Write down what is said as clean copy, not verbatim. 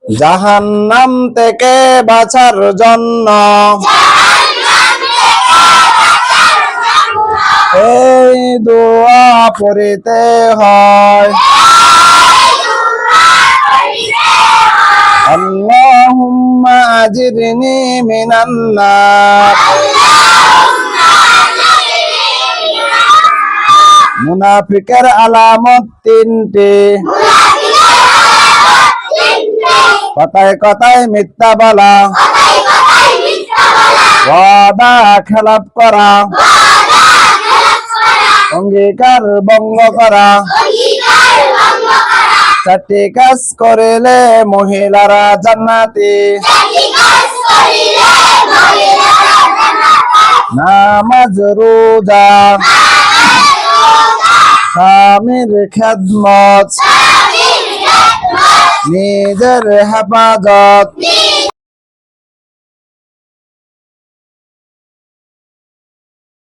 জাহান্নাম থেকে বাঁচার জন্য এই দোয়া পড়িতে হয়। আল্লাহুম্মা আজিরনি মিনান নার। মুনাফিকের আলামত তিনটি, কথায় কথায় মিথ্যা বলা, ওয়াদা খেলাপ করা, অঙ্গীকার ভঙ্গ করা। চারটি কাজ করিলে মহিলারা জান্নাতি। নামাজ, রোজা, স্বামীর খেদমত, নিজের হেফাজত।